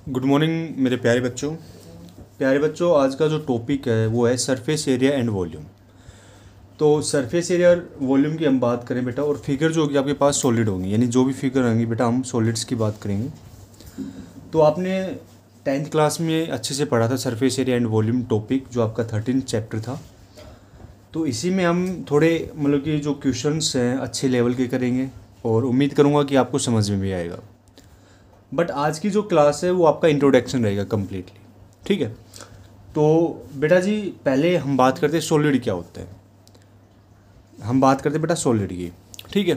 Good morning मेरे प्यारे बच्चों आज का जो टॉपिक है वो है सरफेस एरिया एंड वॉल्यूम। तो सरफेस एरिया और वॉल्यूम की हम बात करें बेटा, और फिगर जो होगी आपके पास सॉलिड होंगी, यानी जो भी फिगर होंगी बेटा हम सॉलिड्स की बात करेंगे। तो आपने 10th क्लास में अच्छे से पढ़ा था surface area and volume topic, जो आपका 13th चैप्टर था। तो इसी में हम थोड़े मतलब कि जो क्वेश्चंस हैं अच्छे लेवल के करेंगे, और उम्मीद करूँगा कि आपको समझ में भी आएगा। बट आज की जो क्लास है वो आपका इंट्रोडक्शन रहेगा कम्प्लीटली, ठीक है। तो बेटा जी पहले हम बात करते हैं सॉलिड क्या होता है। हम बात करते हैं बेटा सॉलिड की, ठीक है।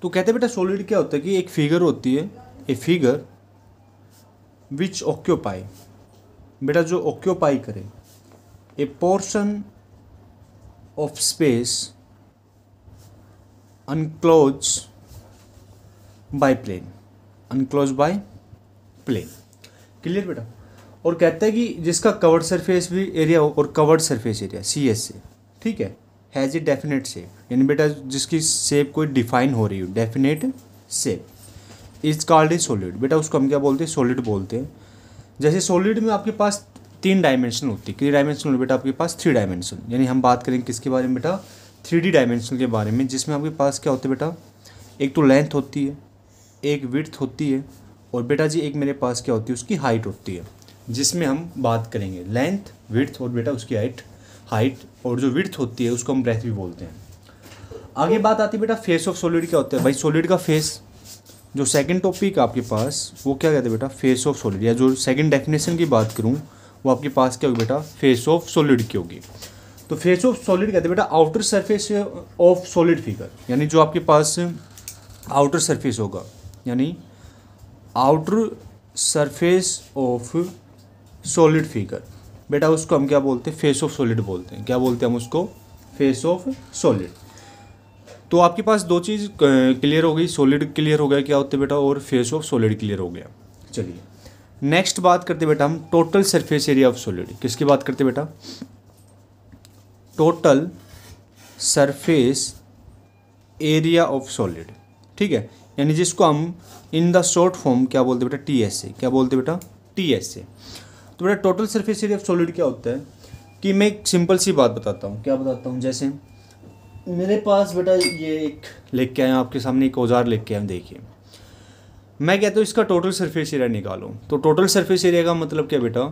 तो कहते हैं बेटा सॉलिड क्या होता है कि एक फिगर होती है, ए फिगर विच ऑक्यूपाई, बेटा जो ऑक्यूपाई करे a portion of space enclose by plane, enclose by plane, clear बेटा। और कहता है कि जिसका कवर्ड सरफेस भी एरिया हो और कवर्ड सरफेस एरिया CS से, ठीक है, हैज़ ए डेफिनेट शेप, यानी बेटा जिसकी शेप कोई डिफाइन हो रही हो, definite shape is called a solid. बेटा उसको हम क्या बोलते हैं, सॉलिड बोलते हैं। जैसे सॉलिड में आपके पास 3 डायमेंशन होती है, कितनी डायमेंशन बेटा आपके पास 3 डायमेंशन, यानी हम बात करेंगे किसके बारे में बेटा, 3D डायमेंशन के बारे में, जिसमें आपके पास क्या होता है बेटा, एक तो लेंथ होती है, एक विड्थ होती है, और बेटा जी एक मेरे पास क्या होती है, उसकी हाइट होती है, जिसमें हम बात करेंगे लेंथ, विड्थ और बेटा उसकी हाइट और जो विड्थ होती है उसको हम ब्रेथ भी बोलते हैं। आगे बात आती है बेटा फेस ऑफ सॉलिड क्या होता है। भाई सॉलिड का फेस, जो सेकंड टॉपिक आपके पास वो क्या कहते हैं बेटा, फेस ऑफ सॉलिड, या जो सेकंड डेफिनेशन की बात करूँ वो आपके पास क्या होगी बेटा, फेस ऑफ सॉलिड की होगी। तो फेस ऑफ सॉलिड कहते हैं बेटा outer surface of solid figure, यानी जो आपके पास आउटर सरफेस होगा, यानी outer surface of solid figure, बेटा उसको हम क्या बोलते हैं, फेस ऑफ सॉलिड बोलते हैं। क्या बोलते हैं हम उसको, फेस ऑफ सॉलिड। तो आपके पास 2 चीज़ क्लियर हो गई, सॉलिड क्लियर हो गया क्या होते बेटा, और फेस ऑफ सॉलिड क्लियर हो गया। चलिए नेक्स्ट बात करते बेटा हम total surface area of solid. किसकी बात करते बेटा, total surface area of solid, ठीक है, यानी जिसको हम इन द शॉर्ट फॉर्म क्या बोलते बेटा, TSA। क्या बोलते बेटा, TSA। तो बेटा total surface area of solid क्या होता है कि मैं एक सिंपल सी बात बताता हूँ। क्या बताता हूँ, जैसे मेरे पास बेटा ये एक लेके के आया हूँ आपके सामने, एक औजार लेके के आया हूँ, देखिए। मैं कहता हूँ इसका टोटल सरफेस एरिया निकालो। तो टोटल सरफेस एरिया का मतलब क्या बेटा,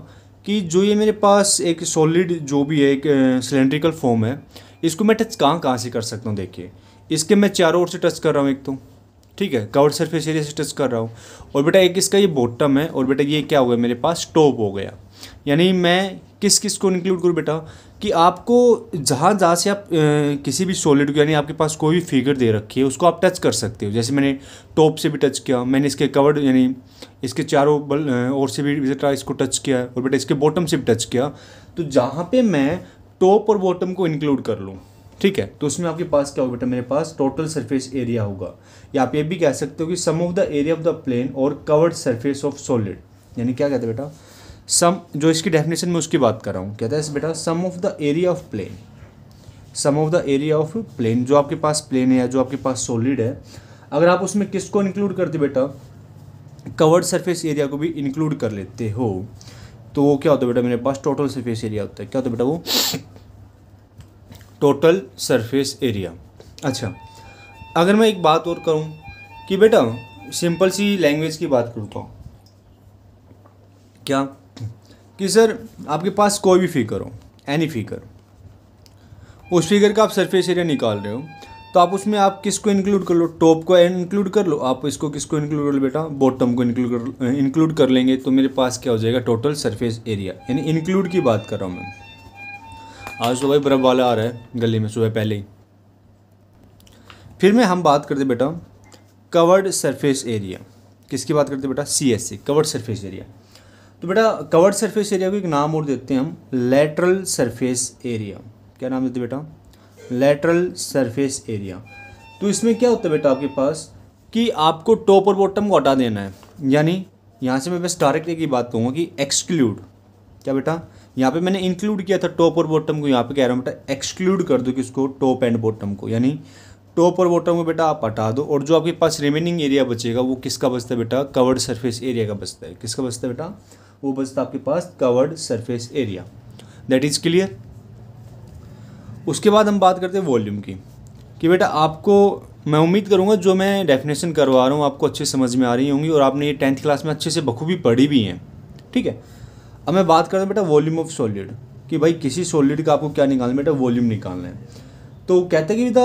कि जो ये मेरे पास एक सॉलिड जो भी है, एक सिलेंड्रिकल फॉर्म है, इसको मैं टच कहाँ से कर सकता हूँ। देखिए इसके मैं चारों ओर से टच कर रहा हूँ, एक तो ठीक है कवर्ड सरफेस एरिया से टच कर रहा हूँ, और बेटा एक इसका ये बॉटम है, और बेटा ये क्या हो गया मेरे पास, टॉप हो गया। यानी मैं किस किस को इंक्लूड करूँ बेटा, कि आपको जहाँ से आप किसी भी सॉलिड को, यानी आपके पास कोई भी फिगर दे रखी है उसको आप टच कर सकते हो। जैसे मैंने टॉप से भी टच किया, मैंने इसके कवर्ड यानी इसके चारों ओर से भी बेटा इसको टच किया, और बेटा इसके बॉटम से भी टच किया। तो जहाँ पे मैं टॉप और बॉटम को इंक्लूड कर लूँ, ठीक है, तो उसमें आपके पास क्या होगा बेटा, मेरे पास टोटल सरफेस एरिया होगा। या आप ये भी कह सकते हो कि sum of the area of the plane और कवर्ड सरफेस ऑफ सॉलिड, यानी क्या कहते हैं बेटा, सम, जो इसकी डेफिनेशन में उसकी बात कर रहा हूँ, कहता है बेटा sum of the area of plane, sum of the area of plane, जो आपके पास प्लेन है या जो आपके पास सॉलिड है, अगर आप उसमें किसको इंक्लूड करते बेटा, कवर्ड सरफेस एरिया को भी इंक्लूड कर लेते हो, तो वो क्या होता है बेटा, मेरे पास टोटल सरफेस एरिया होता है। क्या होता है बेटा वो, टोटल सरफेस एरिया। अच्छा, अगर मैं एक बात और करूं कि बेटा सिंपल सी लैंग्वेज की बात करता हूँ, क्या कि सर आपके पास कोई भी फिगर हो, एनी फिगर, उस फिगर का आप सरफेस एरिया निकाल रहे हो, तो आप उसमें आप किसको इंक्लूड कर लो, टॉप को इंक्लूड कर लो, आप इसको किसको इंक्लूड कर लो बेटा, बॉटम को इंक्लूड कर लेंगे, तो मेरे पास क्या हो जाएगा, टोटल सरफेस एरिया, यानी इंक्लूड की बात कर रहा हूँ मैं। आज तो भाई बर्फ वाला आ रहा है गली में सुबह पहले ही। फिर में हम बात करते बेटा कवर्ड सरफेस एरिया। किसकी बात करते बेटा, CSA, कवर्ड सरफेस एरिया। तो बेटा कवर्ड सरफेस एरिया को एक नाम और देते हैं हम, लेटरल सरफेस एरिया। क्या नाम देते बेटा, लेटरल सरफेस एरिया। तो इसमें क्या होता है बेटा आपके पास, कि आपको टॉप और बॉटम को हटा देना है, यानी यहाँ से मैं बस डायरेक्ट एक ही बात कहूँगा कि एक्सक्लूड। क्या बेटा, यहाँ पे मैंने इंक्लूड किया था टॉप और बॉटम को, यहाँ पे कह रहा हूँ बेटा एक्सक्लूड कर दो किसको, टॉप एंड बॉटम को, यानी टॉप और बॉटम को बेटा आप हटा दो, और जो आपके पास रिमेनिंग एरिया बचेगा वो किसका बचता है बेटा, कवर्ड सरफेस एरिया का बचता है। किसका बचता है बेटा, वो बचता है आपके पास covered surface area. That is clear. उसके बाद हम बात करते हैं वॉल्यूम की, कि बेटा आपको, मैं उम्मीद करूंगा जो मैं डेफिनेशन करवा रहा हूँ आपको अच्छे समझ में आ रही होंगी, और आपने ये 10th क्लास में अच्छे से बखूबी पढ़ी भी हैं, ठीक है। अब मैं बात करता हूँ बेटा वॉल्यूम ऑफ सॉलिड, कि भाई किसी सॉलिड का आपको क्या निकालना है बेटा, वॉल्यूम निकालना है। तो कहते हैं कि the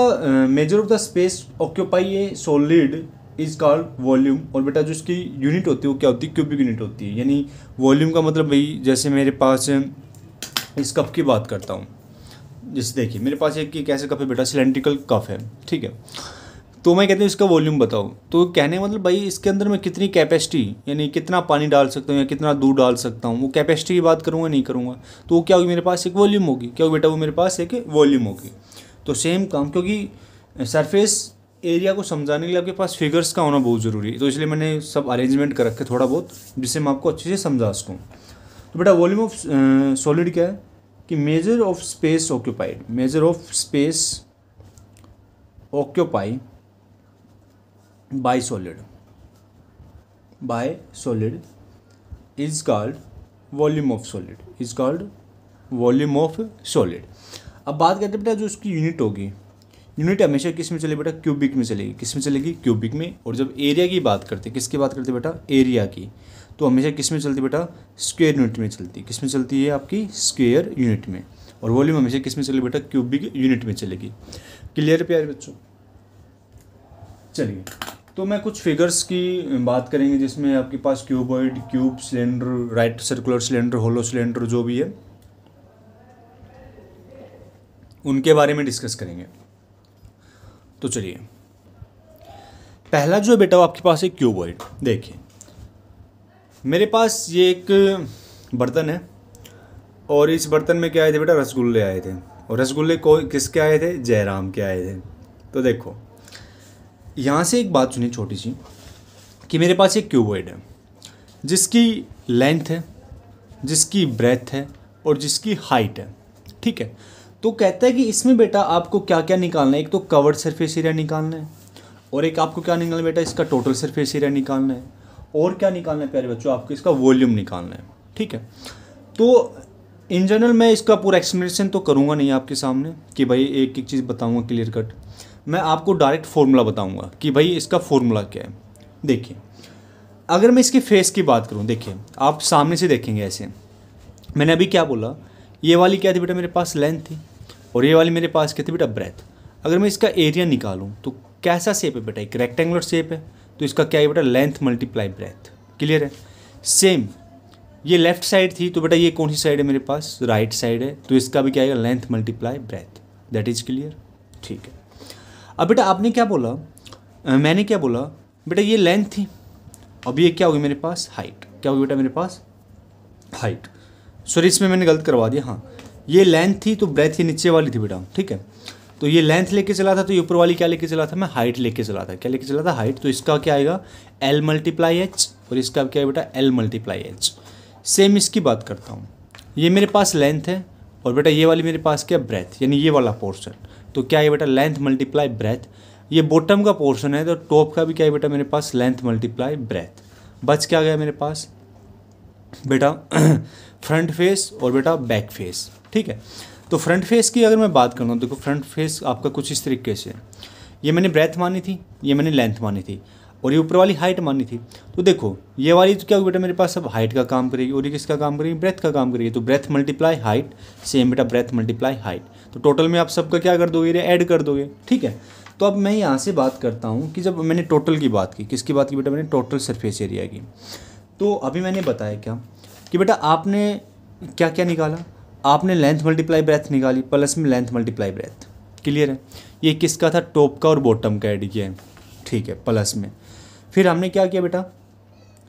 measure of the space occupy A solid is called volume, और बेटा जो इसकी यूनिट होती है वो क्या होती है, क्यूबिक यूनिट होती है। यानी वॉल्यूम का मतलब भाई, जैसे मेरे पास इस कप की बात करता हूँ, जैसे देखिए मेरे पास एक कैसे कप है बेटा, सिलेंड्रिकल कप है, ठीक है। तो मैं कहता हूँ इसका वॉल्यूम बताओ, तो कहने मतलब भाई इसके अंदर मैं कितनी कैपेसिटी, यानी कितना पानी डाल सकता हूँ या कितना दूध डाल सकता हूँ, वो कैपेसिटी की बात करूँगा नहीं करूँगा, तो वो क्या होगी, मेरे पास एक वॉल्यूम होगी। क्या होगी बेटा, वो मेरे पास एक वॉल्यूम होगी। तो सेम काम, क्योंकि सरफेस एरिया को समझाने के लिए आपके पास फिगर्स का होना बहुत ज़रूरी है, तो इसलिए मैंने सब अरेंजमेंट कर रखे थोड़ा बहुत, जिससे मैं आपको अच्छे से समझा सकूँ। तो बेटा वॉल्यूम ऑफ सॉलिड क्या है, कि measure of space occupied, measure of space occupy bye solid is called volume of solid, is called volume of solid. अब बात करते हैं बेटा जो उसकी यूनिट होगी, यूनिट हमेशा किस में चलेगी बेटा, क्यूबिक में चलेगी। किस में चलेगी, क्यूबिक में। और जब एरिया की बात करते हैं, किसकी बात करते हैं बेटा, एरिया की, तो हमेशा किस में चलती है बेटा, स्क्वायर यूनिट में चलती है। किस में चलती है आपकी, स्क्वायर यूनिट में। और वॉल्यूम हमेशा किस में चलेगी बेटा, क्यूबिक यूनिट में चलेगी। क्लियर है प्यारे बच्चों। चलिए, तो मैं कुछ फिगर्स की बात करेंगे, जिसमें आपके पास cuboid, cube, cylinder, right circular cylinder, hollow cylinder जो भी है, उनके बारे में डिस्कस करेंगे। तो चलिए, पहला जो बेटा वो आपके पास है क्यूबॉइड। देखिए मेरे पास ये एक बर्तन है, और इस बर्तन में क्या आए थे बेटा, रसगुल्ले आए थे। और रसगुल्ले को किसके आए थे, जयराम के आए थे। तो देखो यहाँ से एक बात सुनिए छोटी सी, कि मेरे पास एक क्यूबॉइड है जिसकी लेंथ है, जिसकी ब्रेथ है, और जिसकी हाइट है, ठीक है। तो कहता है कि इसमें बेटा आपको क्या क्या निकालना है, एक तो कवर्ड सरफेस एरिया निकालना है, और एक आपको क्या निकालना है बेटा, इसका टोटल सरफेस एरिया निकालना है, और क्या निकालना है प्यारे बच्चों, आपको इसका वॉल्यूम निकालना है, ठीक है। तो इन जनरल मैं इसका पूरा एक्सप्लेनेशन तो करूँगा नहीं आपके सामने, कि भाई एक एक चीज़ बताऊँगा क्लियर कट। मैं आपको डायरेक्ट फार्मूला बताऊँगा कि भाई इसका फार्मूला क्या है। देखिए अगर मैं इसके फेस की बात करूँ, देखिए आप सामने से देखेंगे ऐसे, मैंने अभी क्या बोला, ये वाली क्या थी बेटा मेरे पास, लेंथ थी, और ये वाली मेरे पास क्या थी बेटा, ब्रेथ। अगर मैं इसका एरिया निकालूं तो कैसा शेप है बेटा, एक रेक्टेंगुलर शेप है, तो इसका क्या है बेटा, लेंथ मल्टीप्लाई ब्रेथ। क्लियर है। सेम ये लेफ्ट साइड थी, तो बेटा ये कौन सी साइड है मेरे पास, राइट साइड है, तो इसका भी क्या आएगा, length multiply breath. That is clear, ठीक है। अब बेटा आपने क्या बोला, मैंने क्या बोला बेटा, ये लेंथ थी, अब ये क्या होगी मेरे पास, हाइट। क्या होगी बेटा मेरे पास, हाइट। सॉरी इसमें मैंने गलत करवा दिया, हाँ ये लेंथ थी तो ब्रेथ ये नीचे वाली थी बेटा, ठीक है। तो ये लेंथ लेके चला था, तो ये ऊपर वाली क्या लेके चला था, मैं हाइट लेके चला था। क्या लेके चला था, हाइट। तो इसका क्या आएगा, L मल्टीप्लाई एच, और इसका क्या है बेटा, L मल्टीप्लाई एच। सेम इसकी बात करता हूँ, ये मेरे पास लेंथ है, और बेटा ये वाली मेरे पास क्या, ब्रेथ, यानी ये वाला पोर्शन। तो क्या है बेटा, लेंथ मल्टीप्लाई ब्रेथ। ये बॉटम का पोर्शन है, तो टॉप का भी क्या है बेटा मेरे पास, लेंथ मल्टीप्लाई ब्रेथ। बच क्या गया मेरे पास बेटा, फ्रंट फेस और बेटा बैक फेस, ठीक है। तो फ्रंट फेस की अगर मैं बात करूँ, देखो फ्रंट फेस आपका कुछ इस तरीके से, ये मैंने ब्रेथ मानी थी, ये मैंने लेंथ मानी थी, और ये ऊपर वाली हाइट मानी थी। तो देखो ये वाली तो क्या होगी बेटा मेरे पास, अब हाइट का काम करेगी, और ये किसका काम करेगी, ब्रेथ का काम करेगी। तो ब्रेथ मल्टीप्लाई हाइट, सेम बेटा ब्रेथ मल्टीप्लाई हाइट। तो टोटल में आप सबका क्या कर दोगे, ऐड कर दोगे, ठीक है। तो अब मैं यहाँ से बात करता हूँ कि जब मैंने टोटल की बात की, किसकी बात की बेटा, मैंने टोटल सरफेस एरिया की। तो अभी मैंने बताया क्या कि बेटा आपने क्या क्या निकाला, आपने लेंथ मल्टीप्लाई ब्रेथ निकाली, प्लस में लेंथ मल्टीप्लाई ब्रेथ। क्लियर है। ये किसका था, टॉप का और बॉटम का ऐड किया है, ठीक है, प्लस में। फिर हमने क्या किया बेटा,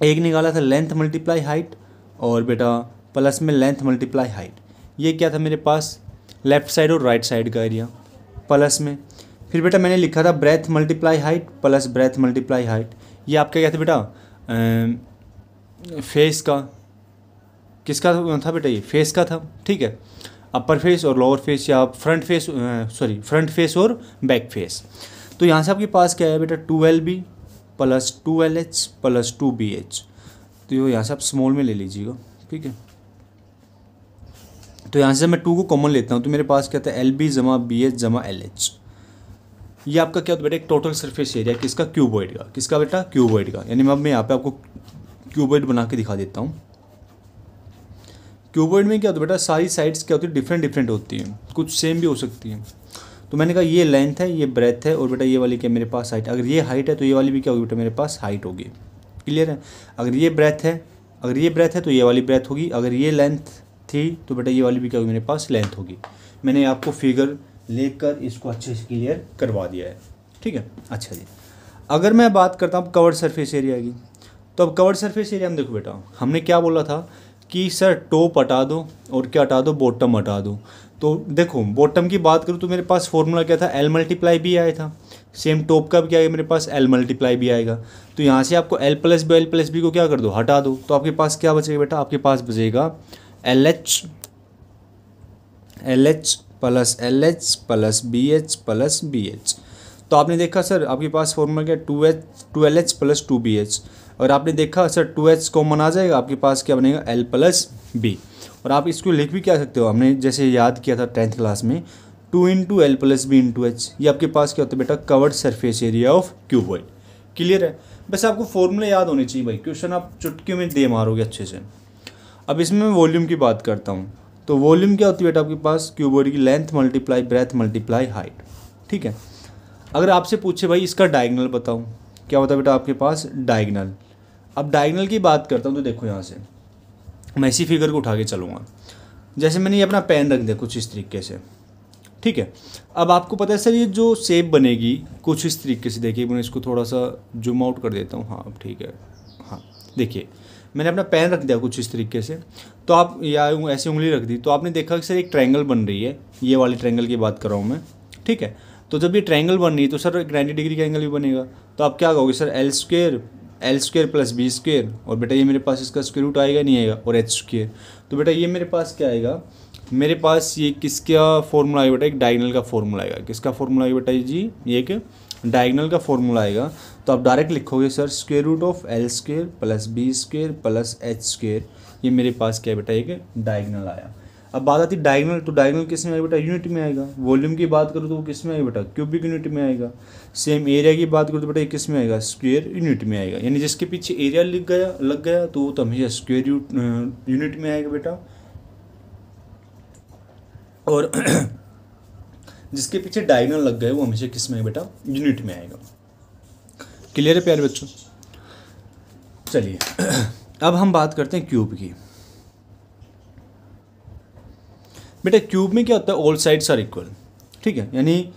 एक निकाला था लेंथ मल्टीप्लाई हाइट, और बेटा प्लस में लेंथ मल्टीप्लाई हाइट। ये क्या था मेरे पास, लेफ्ट साइड और राइट साइड का एरिया, प्लस में। फिर बेटा मैंने लिखा था breath multiply height plus breadth multiply height. ये आपका क्या था बेटा, फेस का, किसका था बेटा, ये फेस का था, ठीक है। अपर फेस और लोअर फेस, या front face, sorry front face और बैक फेस। तो यहाँ से आपके पास क्या है बेटा 2LB plus 2LH plus 2BH। तो यहाँ से आप स्मॉल में ले लीजिएगा, ठीक है। तो यहाँ से मैं 2 को कॉमन लेता हूँ तो मेरे पास क्या था LB जमा BH जमा LH। ये आपका क्या होता है बेटा एक टोटल सरफेस एरिया किसका, क्यूबॉइड का। किसका बेटा, क्यूबॉइड का। यानी मैं यहाँ पे आपको क्यूबॉइड बना के दिखा देता हूँ। क्यूबॉइड में क्या होता है बेटा, सारी साइड्स क्या होती है डिफरेंट डिफरेंट होती हैं, कुछ सेम भी हो सकती हैं। तो मैंने कहा ये लेंथ है, ये ब्रेथ है, और बेटा ये वाली क्या मेरे पास हाइट। अगर ये हाइट है तो ये वाली भी क्या होगी बेटा मेरे पास हाइट होगी। क्लियर है। अगर ये ब्रेथ है तो ये वाली ब्रेथ होगी। अगर ये लेंथ थी तो बेटा ये वाली भी क्या होगी मेरे पास लेंथ होगी। मैंने आपको फिगर लेकर इसको अच्छे से क्लियर करवा दिया है, ठीक है। अच्छा जी, अगर मैं बात करता हूँ कवर्ड सरफेस एरिया की, तो अब कवर्ड सरफेस एरिया में देखो बेटा हमने क्या बोला था कि सर टॉप हटा दो और क्या हटा दो, बॉटम हटा दो। तो देखो बॉटम की बात करूँ तो मेरे पास फॉर्मूला क्या था, L मल्टीप्लाई B आया था। सेम टॉप का भी क्या है मेरे पास, L मल्टीप्लाई B आएगा। तो यहाँ से आपको L प्लस B को क्या कर दो, हटा दो। तो आपके पास क्या बचेगा बेटा, आपके पास बचेगा LH plus LH plus BH plus BH। तो आपने देखा सर आपके पास फॉर्मूला क्या, 2LH प्लस 2BH। और आपने देखा सर 2H कॉमन आ जाएगा, आपके पास क्या बनेगा L प्लस B। और आप इसको लिख भी क्या सकते हो, हमने जैसे याद किया था 10th क्लास में 2 into L plus B into H। ये आपके पास क्या होता है बेटा, covered surface area of cuboid. Clear है। बस आपको फॉर्मूले याद होने चाहिए भाई, क्वेश्चन आप चुटकियों में दे मारोगे अच्छे से। अब इसमें मैं वॉल्यूम की बात करता हूँ। तो वॉल्यूम क्या होती है बेटा आपके पास, क्यूबॉइड की length multiply breath multiply height, ठीक है। अगर आपसे पूछे भाई इसका डायगनल बताओ, क्या होता है बेटा आपके पास डायगनल। अब डायगनल की बात करता हूँ तो देखो यहाँ से मैं इसी फिगर को उठा के चलूँगा। जैसे मैंने ये अपना पेन रख दिया कुछ इस तरीके से, ठीक है। अब आपको पता है सर ये जो शेप बनेगी कुछ इस तरीके से, देखिए मैं इसको थोड़ा सा जूम आउट कर देता हूँ। हाँ ठीक है, हाँ देखिए मैंने अपना पेन रख दिया कुछ इस तरीके से। तो आप या ऐसी उंगली रख दी तो आपने देखा कि सर एक ट्रायंगल बन रही है, ये वाली ट्रायंगल की बात कर रहा हूँ मैं, ठीक है। तो जब ये ट्रायंगल बन रही है तो सर 90 डिग्री का एंगल भी बनेगा। तो आप क्या कहोगे sir L square plus B square, और बेटा ये मेरे पास इसका स्क्वायर रूट आएगा नहीं आएगा, और H स्क्वायर। तो बेटा ये मेरे पास क्या आएगा, मेरे पास ये किसका फॉर्मूला आएगा बेटा, एक डायगनल का फॉर्मूला आएगा। किसका फॉर्मूला आएगा बेटा जी, ये एक डायगनल का फॉर्मूला आएगा। तो आप डायरेक्ट लिखोगे sir square root of L square plus B square plus H square. ये मेरे पास क्या है बेटा एक डायगनल आया। अब बात आती है डायगनल, तो डायगनल किस में आएगा बेटा, यूनिट में आएगा। वॉल्यूम की बात करूँ तो वो किस में आएगा बेटा, क्यूबिक यूनिट में आएगा। सेम एरिया की बात करूँ तो बेटा किस में आएगा, स्क्वायर यूनिट में आएगा। यानी जिसके पीछे एरिया लग गया तो वो तो हमेशा स्क्वायर यूनिट में आएगा बेटा, और जिसके पीछे डायगनल लग गए वो हमेशा किस में आएगा बेटा, यूनिट में आएगा। क्लियर है प्यारे बच्चों। चलिए अब हम बात करते हैं क्यूब की। बेटा क्यूब में क्या होता है, ऑल साइड्स आर इक्वल, ठीक है। यानी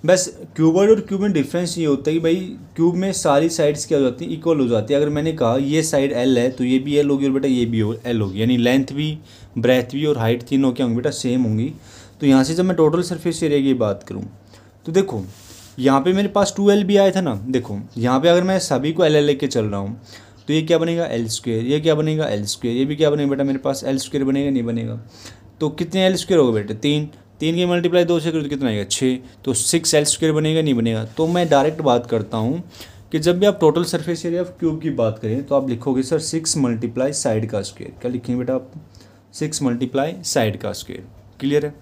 बस क्यूबॉइड और क्यूब में डिफरेंस ये होता है कि भाई क्यूब में सारी साइड्स क्या हो जाती हैं, इक्वल हो जाती है। अगर मैंने कहा ये साइड L है तो ये भी L होगी और बेटा ये भी L होगी, यानी लेंथ भी ब्रेथ भी और हाइट तीनों क्या होंगी बेटा सेम होंगी। तो यहाँ से जब मैं टोटल सरफेस एरिया की बात करूँ तो देखो यहाँ पे मेरे पास 2LB आया था ना। देखो यहाँ पे अगर मैं सभी को L लेके चल रहा हूँ तो ये क्या बनेगा L स्क्वायर, ये क्या बनेगा L स्क्वायर, ये भी क्या बनेगा बेटा मेरे पास L स्क्वायर बनेगा, नहीं बनेगा। तो कितने L स्क्वायर होगा बेटा, 3 की मल्टीप्लाई 2 से करो तो कितना आएगा 6। तो 6 L स्क्वायर बनेगा, नहीं बनेगा। तो मैं डायरेक्ट बात करता हूँ कि जब भी आप total surface area of cube की बात करें तो आप लिखोगे सर 6 मल्टीप्लाई साइड का स्क्वायर। क्या लिखेंगे बेटा आप, 6 मल्टीप्लाई साइड का स्क्वायर। क्लियर है।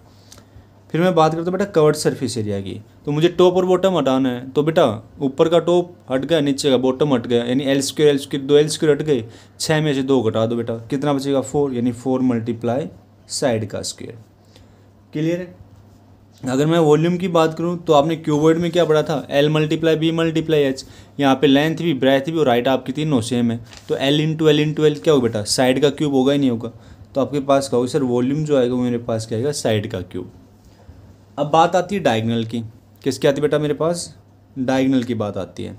फिर मैं बात करता हूँ बेटा कवर्ड सरफेस एरिया की। तो मुझे टॉप और बॉटम हटाना है, तो बेटा ऊपर का टॉप हट गया, नीचे का बॉटम हट गया, यानी L स्क्वायर 2 L स्क्वायर हट गए, 6 में से 2 घटा दो बेटा, कितना बचेगा 4, यानी 4 मल्टीप्लाई साइड का स्क्वायर। क्लियर है। अगर मैं वॉल्यूम की बात करूं तो आपने क्यूबॉइड में क्या पढ़ा था, L multiply B multiply H। यहाँ पे लेंथ भी ब्रेथ भी और हाइट आपकी तीनों सेम है। तो L इंटू L क्या होगा बेटा, साइड का क्यूब होगा ही नहीं होगा। तो आपके पास कहोगे सर वॉल्यूम जो आएगा वो मेरे पास क्या आएगा, साइड का क्यूब। अब बात आती है डायगनल की। किसकी आती है बेटा मेरे पास, डायगनल की बात आती है।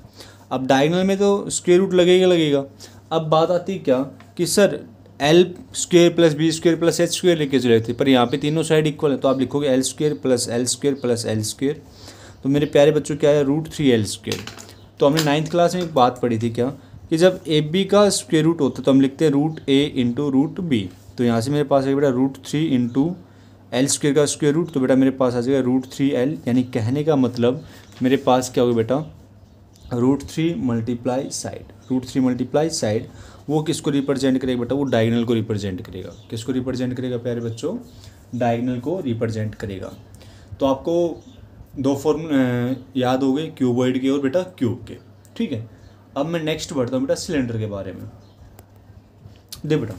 अब डायगनल में तो स्क्वायर रूट लगेगा। अब बात आती है क्या कि sir L square plus B square plus H square लेके चले थे, पर यहाँ पे तीनों साइड इक्वल है। तो आप लिखोगे L square plus L square plus L square. तो मेरे प्यारे बच्चों क्या है, √3 L स्क्वायर। तो हमने 9th क्लास में एक बात पढ़ी थी क्या कि जब AB का स्क्वायर रूट होता है तो हम लिखते हैं √A इंटू √B। तो यहाँ से मेरे पास है बेटा √3 इंटू एल स्क्वायर का स्क्वायर रूट, तो बेटा मेरे पास आ जाएगा √3L, यानी कहने का मतलब मेरे पास क्या होगा बेटा, √3 मल्टीप्लाई साइड, वो किसको रिप्रेजेंट करेगा बेटा, वो डायगोनल को रिप्रेजेंट करेगा। किसको रिप्रेजेंट करेगा प्यारे बच्चों, डायगोनल को रिप्रेजेंट करेगा। तो आपको दो फॉर्म याद हो गए, क्यूबॉइड के और बेटा क्यूब के, ठीक है। अब मैं नेक्स्ट बढ़ता हूँ बेटा सिलेंडर के बारे में। दे बेटा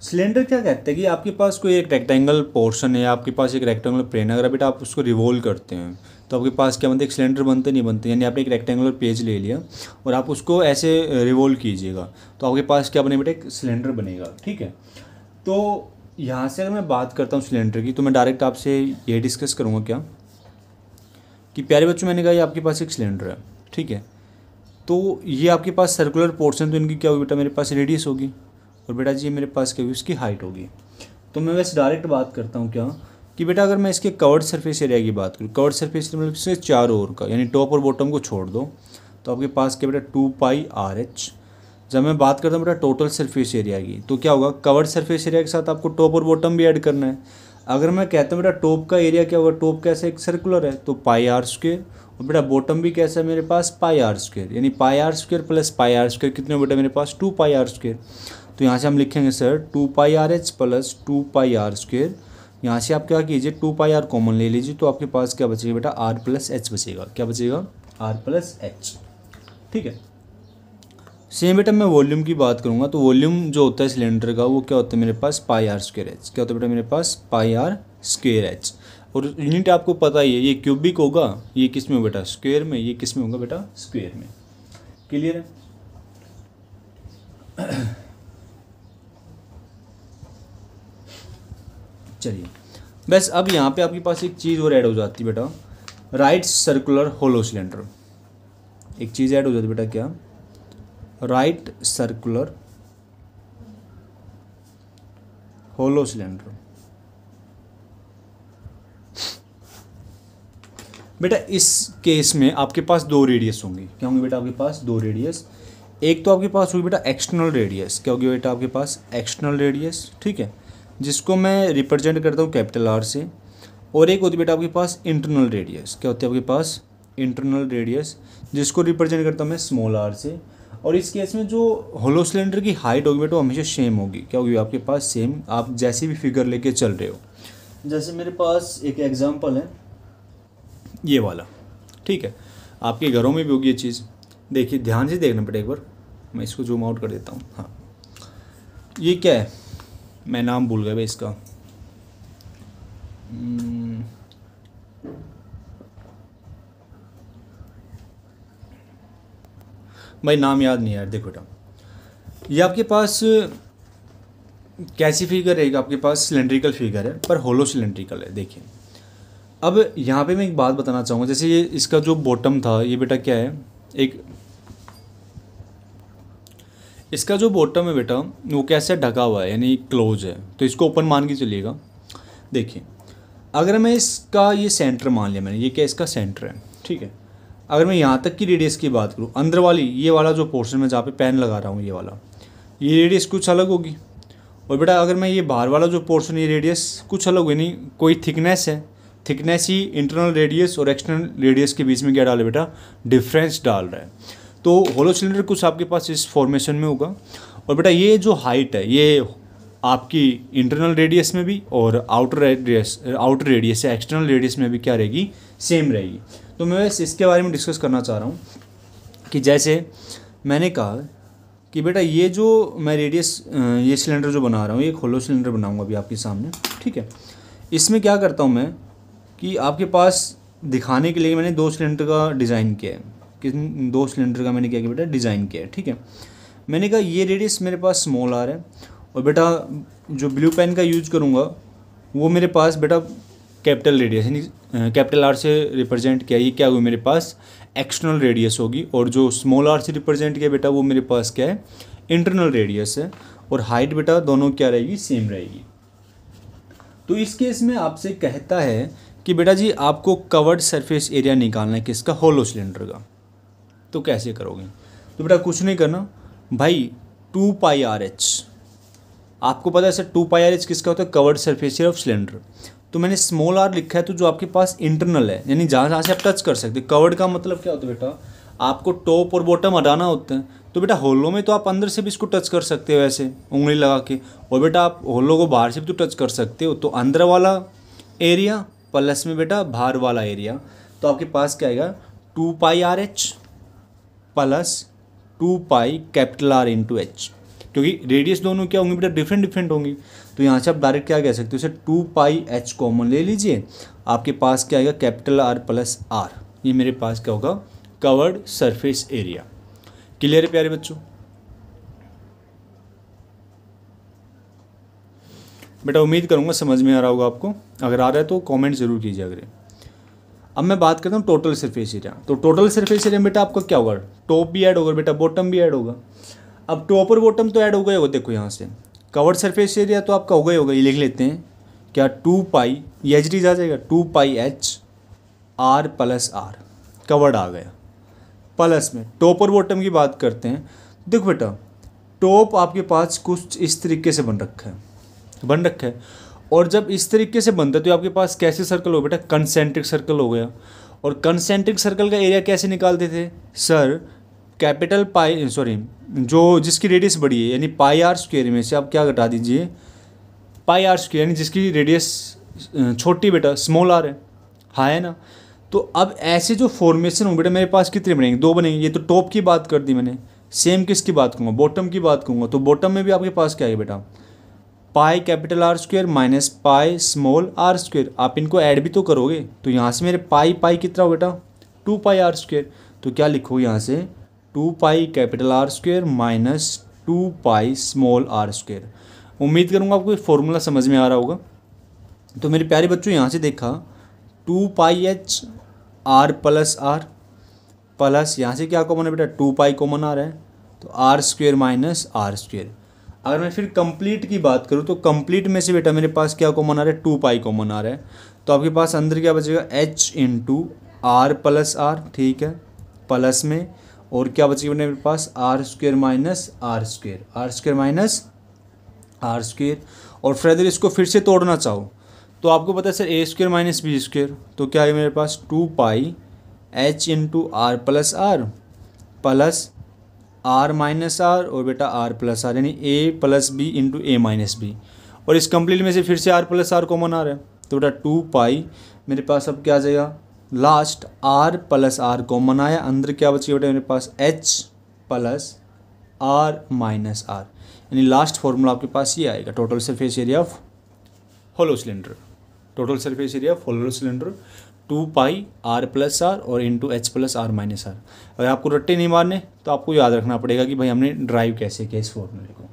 सिलेंडर क्या कहते हैं कि आपके पास कोई एक रेक्टेंगल पोर्शन है, आपके पास एक रेक्टेंगुलर प्लेन है, अगर बेटा आप उसको रिवॉल्व करते हैं तो आपके पास क्या बनता है, एक सिलेंडर बनते नहीं बनते। यानी आपने एक रेक्टेंगुलर पेज ले लिया और आप उसको ऐसे रिवॉल्व कीजिएगा तो आपके पास क्या बनेगा बेटा, एक सिलेंडर बनेगा, ठीक है। तो यहाँ से अगर मैं बात करता हूँ सिलेंडर की, तो मैं डायरेक्ट आपसे ये डिस्कस करूँगा क्या कि प्यारे बच्चों, मैंने कहा ये आपके पास एक सिलेंडर है, ठीक है। तो ये आपके पास सर्कुलर पोर्शन, तो इनकी क्या होगी बेटा, मेरे पास रेडियस होगी, और बेटा जी मेरे पास क्या होगी, उसकी हाइट होगी। तो मैं वैसे डायरेक्ट बात करता हूँ क्या कि बेटा अगर मैं इसके कवर्ड सरफेस एरिया की बात करूँ, कवर्ड सरफेस एरिया मतलब इसके चारों ओर का, यानी टॉप और बॉटम को छोड़ दो, तो आपके पास क्या बेटा 2πRH। जब मैं बात करता हूँ बेटा टोटल सरफेस एरिया की, तो क्या होगा, कवर्ड सरफेस एरिया के साथ आपको टॉप और बॉटम भी ऐड करना है। अगर मैं कहता हूँ बेटा टॉप का एरिया क्या होगा, टॉप कैसा एक सर्कुलर है तो πr², और बेटा बॉटम भी कैसा है मेरे पास πr², यानी πr² प्लस πr² कितने हो बेटा मेरे पास 2πr²। तो यहाँ से हम लिखेंगे सर 2πRH प्लस 2πr²। यहाँ से आप क्या कीजिए 2πr कॉमन ले लीजिए, तो आपके पास क्या बचेगा बेटा r+h बचेगा। क्या बचेगा, r+h, ठीक है। सेम बेटा मैं वॉल्यूम की बात करूँगा, तो वॉल्यूम जो होता है सिलेंडर का वो क्या होता है मेरे पास πr²h। क्या होता है बेटा मेरे पास πr²h। और यूनिट आपको पता ही है, ये क्यूबिक होगा, ये किस में होगा बेटा स्क्वायर में, ये किस में होगा बेटा स्क्वायर में। क्लियर है। चलिए बस अब यहाँ पे आपके पास एक चीज़ और ऐड हो जाती है बेटा, राइट सर्कुलर होलो सिलेंडर। एक चीज़ ऐड हो जाती है बेटा, क्या, राइट सर्कुलर होलो सिलेंडर। बेटा इस केस में आपके पास दो रेडियस होंगी। क्या होंगे बेटा आपके पास दो रेडियस, एक तो आपके पास होगी बेटा एक्सटर्नल रेडियस। क्या होगी बेटा आपके पास एक्सटर्नल रेडियस, ठीक है, जिसको मैं रिप्रेजेंट करता हूँ कैपिटल R से। और एक होती है बेटा आपके पास इंटरनल रेडियस। क्या होती है आपके पास इंटरनल रेडियस, जिसको रिप्रेजेंट करता हूँ मैं स्मॉल r से। और इस केस में जो होलो सिलेंडर की हाइट होगी बेटा वो हमेशा सेम होगी। क्या होगी आपके पास सेम, आप जैसे भी फिगर लेके चल रहे हो। जैसे मेरे पास एक एग्जांपल है ये वाला, ठीक है, आपके घरों में भी होगी ये चीज़। देखिए ध्यान से देखना बेटा, एक बार मैं इसको जूम आउट कर देता हूँ। हाँ ये क्या है, मैं नाम भूल गया भाई इसका, भाई नाम याद नहीं यार। देखो बेटा ये आपके पास कैसी फिगर है, आपके पास सिलेंड्रिकल फिगर है पर होलो सिलेंड्रिकल है। देखिए अब यहाँ पे मैं एक बात बताना चाहूँगा, जैसे ये इसका जो बॉटम था ये बेटा क्या है, एक इसका जो बॉटम है बेटा वो कैसे ढका हुआ है, यानी क्लोज है, तो इसको ओपन मान के चलिएगा। देखिए अगर मैं इसका ये सेंटर मान लिया मैंने, ये क्या इसका सेंटर है, ठीक है। अगर मैं यहाँ तक की रेडियस की बात करूँ, अंदर वाली ये वाला जो पोर्शन में जहाँ पे पेन लगा रहा हूँ ये वाला, ये रेडियस कुछ अलग होगी। और बेटा अगर मैं ये बाहर वाला जो पोर्शन, ये रेडियस कुछ अलग होगी, नहीं कोई थिकनेस है, थिकनेस ही इंटरनल रेडियस और एक्सटर्नल रेडियस के बीच में क्या डाल है बेटा, डिफरेंस डाल रहा है। तो होलो सिलेंडर कुछ आपके पास इस फॉर्मेशन में होगा। और बेटा ये जो हाइट है ये आपकी इंटरनल रेडियस में भी और आउटर रेडियस या एक्सटर्नल रेडियस में भी क्या रहेगी, सेम रहेगी। तो मैं बस इसके बारे में डिस्कस करना चाह रहा हूँ कि जैसे मैंने कहा कि बेटा ये जो मैं रेडियस ये सिलेंडर जो बना रहा हूँ, ये एक होलो सिलेंडर बनाऊँगा अभी आपके सामने, ठीक है। इसमें क्या करता हूँ मैं कि आपके पास दिखाने के लिए मैंने दो सिलेंडर का डिज़ाइन किया है। किन दो सिलेंडर का मैंने क्या किया बेटा, डिज़ाइन किया है, ठीक है। मैंने कहा ये रेडियस मेरे पास स्मॉल r है, और बेटा जो ब्लू पेन का यूज करूँगा वो मेरे पास बेटा कैपिटल रेडियस यानी कैपिटल R से रिप्रेजेंट किया, ये क्या हुआ मेरे पास एक्सटर्नल रेडियस होगी। और जो स्मॉल r से रिप्रेजेंट किया बेटा वो मेरे पास क्या है, इंटरनल रेडियस है। और हाइट बेटा दोनों क्या रहेगी, सेम रहेगी। तो इस केस में आपसे कहता है कि बेटा जी आपको कवर्ड सरफेस एरिया निकालना है किसका, होलो सिलेंडर का। तो कैसे करोगे, तो बेटा कुछ नहीं करना भाई, 2πRH आपको पता है सर 2πRH किसका होता है, covered surface area of cylinder. तो मैंने स्मॉल आर लिखा है, तो जो आपके पास इंटरनल है यानी जहाँ जहाँ से आप टच कर सकते हैं। कवर्ड का मतलब क्या होता है बेटा, आपको टॉप और बॉटम हटाना होता है, तो बेटा होलो में तो आप अंदर से भी इसको टच कर सकते हो ऐसे उंगली लगा के, और बेटा आप होलो को बाहर से भी तो टच कर सकते हो। तो अंदर वाला एरिया प्लस में बेटा बाहर वाला एरिया, तो आपके पास क्या आएगा 2πRH plus 2π capital R into H, क्योंकि रेडियस दोनों क्या होंगी बेटा डिफरेंट डिफरेंट होंगी। तो यहाँ से आप डायरेक्ट क्या कह सकते हो, इसे 2πH कॉमन ले लीजिए, आपके पास क्या आएगा कैपिटल R प्लस R, ये मेरे पास क्या होगा कवर्ड सरफेस एरिया। क्लियर है प्यारे बच्चों? बेटा उम्मीद करूँगा समझ में आ रहा होगा आपको, अगर आ रहा है तो कमेंट जरूर कीजिए अगर। अब मैं बात करता हूँ टोटल सरफेस एरिया। तो टोटल सरफेस एरिया बेटा आपका क्या होगा, टॉप भी ऐड होगा बेटा, बॉटम भी ऐड होगा। अब टॉप और बॉटम तो ऐड हो गए होगा, देखो यहाँ से कवर्ड सरफेस एरिया तो आपका होगा ही होगा, ये लिख लेते हैं क्या 2π, ये एच डी आ जाएगा 2πH R plus R, covered आ गया। प्लस में टॉप और बॉटम की बात करते हैं, देखो बेटा टॉप आपके पास कुछ इस तरीके से बन रखा है, और जब इस तरीके से बनता है तो आपके पास कैसे सर्कल हो बेटा, कंसेंट्रिक सर्कल हो गया। और कंसेंट्रिक सर्कल का एरिया कैसे निकालते थे सर, कैपिटल पाई जो जिसकी रेडियस बड़ी है यानी πr² में से आप क्या घटा दीजिए πr², यानी जिसकी रेडियस छोटी बेटा स्मॉल r है, हाँ है ना। तो अब ऐसे जो फॉर्मेशन हो बेटा मेरे पास कितने बनेंगे, 2 बनेंगे। ये तो टॉप की बात कर दी मैंने, सेम किसकी बात करूँगा, बॉटम की बात करूँगा। तो बॉटम में भी आपके पास क्या है बेटा पाई capital R² minus pi small r², आप इनको ऐड भी तो करोगे, तो यहाँ से मेरे पाई कितना हो बेटा 2πr², तो क्या लिखो यहाँ से 2π capital R² minus 2π small r²। उम्मीद करूँगा आपको ये फॉर्मूला समझ में आ रहा होगा। तो मेरे प्यारे बच्चों यहाँ से देखा 2πH R plus R plus यहाँ से क्या कॉमन है बेटा 2π कॉमन आ रहा है, तो R² माइनस R²। अगर मैं फिर कंप्लीट की बात करूँ तो कंप्लीट में से बेटा मेरे पास क्या कॉमन आ रहा है 2π कॉमन आ रहा है, तो आपके पास अंदर क्या बचेगा H into R plus R, ठीक है, प्लस में और क्या बचेगा मेरे पास R² minus R² minus R²। और फिर इसको फिर से तोड़ना चाहो तो आपको पता है सर A² माइनस B², तो क्या है मेरे पास 2πH into R plus R plus R minus R और बेटा R प्लस R, यानी A plus B into A minus B। और इस कंप्लीट में से फिर से R प्लस R कॉमन आ रहा है, तो बेटा 2π मेरे पास अब क्या आ जाएगा, last R plus R common आया, अंदर क्या बचेगा बेटा मेरे पास H plus R minus R, यानी लास्ट फॉर्मूला आपके पास ये आएगा total surface area of hollow cylinder. Total surface area of hollow cylinder 2π R plus R और into H plus R minus R। अगर आपको रट्टे नहीं मारने तो आपको याद रखना पड़ेगा कि भाई हमने ड्राइव कैसे किया इस फॉर्मूले को।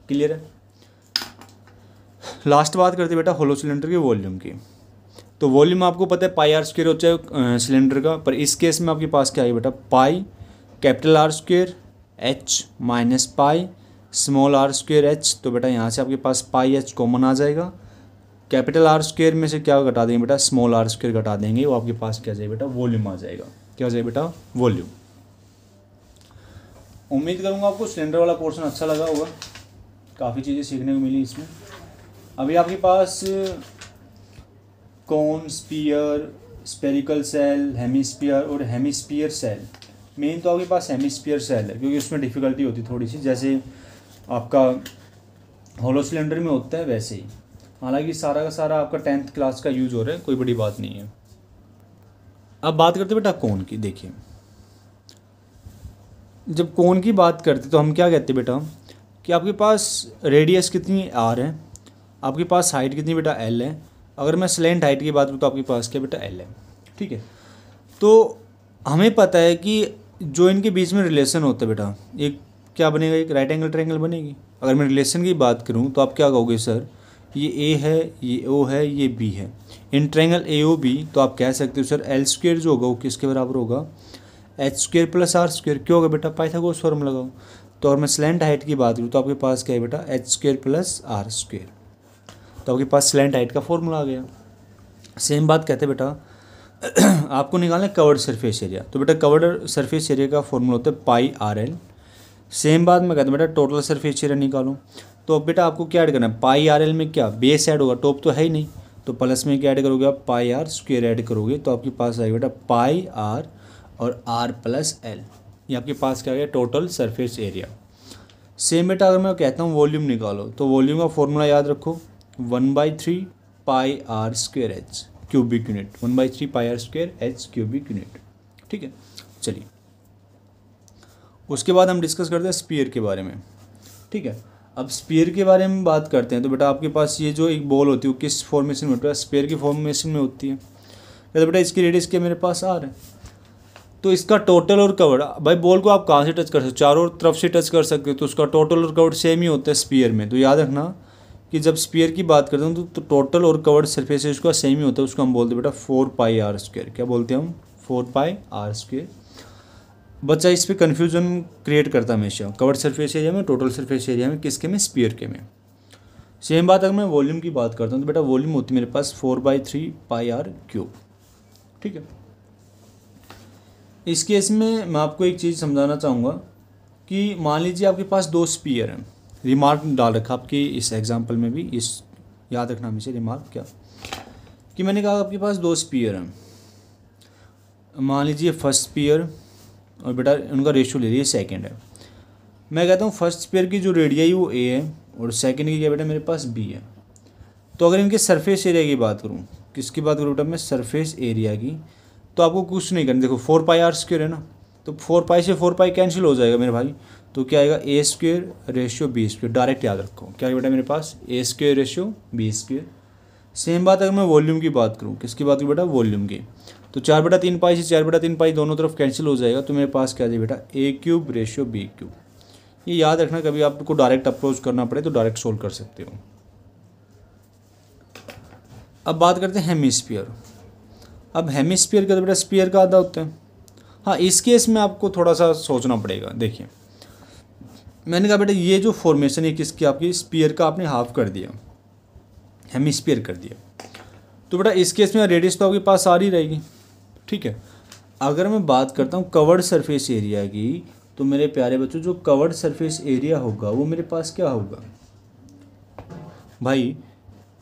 क्लियर है? लास्ट बात करते बेटा होलो सिलेंडर के वॉल्यूम की। तो वॉल्यूम आपको पता है πr² होता है सिलेंडर का, पर इस केस में आपके पास क्या है बेटा पाई capital R² H minus pi small R² H। तो बेटा यहाँ से आपके पास πH कॉमन आ जाएगा, कैपिटल R² में से क्या घटा देंगे बेटा स्मॉल R² घटा देंगे, वो आपके पास क्या जाएगा बेटा वॉल्यूम आ जाएगा। क्या हो जाएगा बेटा वॉल्यूम। उम्मीद करूँगा आपको सिलेंडर वाला पोर्शन अच्छा लगा होगा, काफ़ी चीज़ें सीखने को मिली इसमें। अभी आपके पास cone, sphere, spherical shell, hemisphere और हेमिस्फीयर सेल, मेन तो आपके पास हेमिस्फीयर सेल है क्योंकि उसमें डिफ़िकल्टी होती थोड़ी सी, जैसे आपका होलो सिलेंडर में होता है वैसे ही। हालांकि सारा का सारा आपका 10th क्लास का यूज हो रहा है, कोई बड़ी बात नहीं है। अब बात करते बेटा कोन की। देखिए जब कोन की बात करते तो हम क्या कहते बेटा कि आपके पास रेडियस कितनी R है, आपके पास हाइट कितनी बेटा L है। अगर मैं स्लेंट हाइट की बात करूँ तो आपके पास क्या बेटा L है, ठीक है। तो हमें पता है कि जो इनके बीच में रिलेशन होता है बेटा एक क्या बनेगा, एक राइट एंगल ट्रायंगल बनेगी। अगर मैं रिलेशन की बात करूँ तो आप क्या कहोगे सर ये A है, ये O है, ये B है, इन ट्रायंगल AOB। तो आप कह सकते हो सर L² जो होगा वो किसके बराबर होगा H² प्लस R²। क्यों होगा बेटा पाइथागोरस फॉर्म लगाओ। तो अगर मैं स्लेंट हाइट की बात करूँ तो आपके पास क्या है बेटा H² प्लस R², तो आपके पास स्लेंट हाइट का फॉर्मूला आ गया। सेम बात कहते हैं बेटा आपको निकालना है कवर्ड सरफेस एरिया। तो बेटा कवर्ड सरफेस एरिया का फॉर्मूला होता है πRL। सेम बात मैं कहता हूँ बेटा टोटल सरफेस एरिया निकालो। तो अब बेटा आपको क्या ऐड करना है, πRL में क्या बेस ऐड होगा, टॉप तो है ही नहीं, तो तो प्लस में क्या ऐड करोगे आप, पाई आर स्क्वायर ऐड करोगे तो आपके पास आएगा बेटा पाई आर और आर प्लस एल, ये आपके पास क्या आ गया टोटल सरफेस एरिया। सेम बेटा अगर मैं कहता हूँ वॉल्यूम निकालो तो वॉल्यूम का फॉर्मूला याद रखो 1/3 pi are square H cubic unit, 1/3 pi are square H cubic unit. ठीक है, चलिए उसके बाद हम डिस्कस करते हैं स्पीयर के बारे में। ठीक है, अब स्पीयर के बारे में बात करते हैं तो बेटा आपके पास ये जो एक बॉल होती है वो किस फॉर्मेशन में होती है, स्पीयर की फॉर्मेशन में होती है। तो बेटा इसकी रेडियस क्या मेरे पास आर है, तो इसका टोटल और कवर, भाई बॉल को आप कहाँ से टच कर सकते हो, चारों तरफ से टच कर सकते हो, तो उसका टोटल और कवर सेम ही होता है स्पीयर में। तो याद रखना कि जब स्पीयर की बात करते हैं तो टोटल और कवर्ड सरफेस उसका सेम ही होता है, उसको हम बोलते हैं बेटा 4 पाई आर स्क्वायर। क्या बोलते हैं हम, 4 पाई आर स्क्वायर। बच्चा इस पर कन्फ्यूजन क्रिएट करता है हमेशा, कवर्ड सरफेस एरिया में, टोटल सरफेस एरिया में, किसके में, स्पीयर के में। सेम बात अगर मैं वॉल्यूम की बात करता हूँ तो बेटा वॉल्यूम होती है मेरे पास 4/3 पाई आर क्यूब। ठीक है, इस केस में मैं आपको एक चीज़ समझाना चाहूँगा कि मान लीजिए आपके पास दो स्पीयर हैं, रिमार्क डाल रखा आपकी इस एग्जांपल में भी, इस याद रखना हमेशा रिमार्क क्या कि मैंने कहा आपके पास दो स्पीयर हैं, मान लीजिए फर्स्ट स्पीयर और बेटा उनका रेशियो ले लीजिए सेकंड है। मैं कहता हूँ फर्स्ट स्पीयर की जो रेडियाई वो ए है और सेकंड की क्या बेटा मेरे पास बी है। तो अगर इनके सरफेस एरिया की बात करूँ, किसकी बात करूँ बेटा मैं, सरफेस एरिया की, तो आपको कुछ नहीं करना। देखो 4 पाई आर स्क्वायर है ना, तो 4 पाई से 4 पाई कैंसिल हो जाएगा मेरे भाई, तो क्या आएगा A square ratio B square, direct याद रखो क्या है बेटा मेरे पास A square ratio B square. Same बात अगर मैं वॉल्यूम की बात करूँ, किसकी बात करूँ बेटा, वॉल्यूम की, तो 4/3 पाई से 4/3 पाई दोनों तरफ कैंसिल हो जाएगा, तो मेरे पास क्या आ जाएगा बेटा ए क्यूब रेशियो बी क्यूब। ये याद रखना, कभी आपको डायरेक्ट अप्रोच करना पड़े तो डायरेक्ट सोल्व कर सकते हो। अब बात करते हैं हेमिस्फीयर। अब हेमिस्फीयर का तो बेटा स्फीयर का आधा होता है। हाँ, इस केस में आपको थोड़ा सा सोचना पड़ेगा। देखिए मैंने कहा बेटा ये जो फॉर्मेशन है किसकी, आपकी स्फीयर का आपने हाफ कर दिया, हेमिस्फीयर कर दिया, तो बेटा इस केस में रेडियस तो आपके पास आ ही रहेगी। ठीक है, अगर मैं बात करता हूँ कवर्ड सरफेस एरिया की, तो मेरे प्यारे बच्चों जो कवर्ड सरफेस एरिया होगा वो मेरे पास क्या होगा भाई,